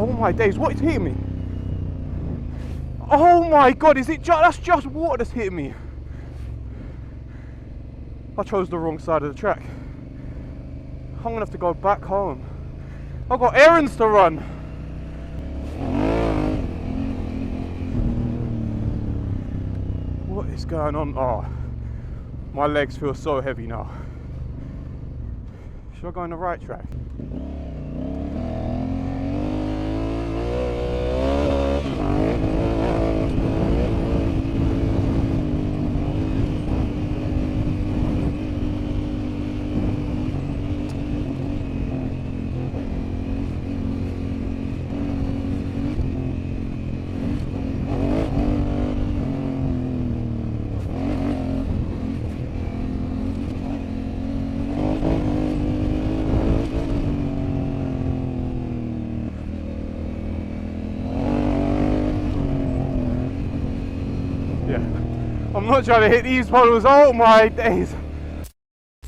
Oh my days, what is hitting me? Oh my god, is it that's just water that's hitting me? I chose the wrong side of the track. I'm gonna have to go back home. I've got errands to run. What is going on? Oh, my legs feel so heavy now. Should I go on the right track? I'm not trying to hit these puddles. Oh my days.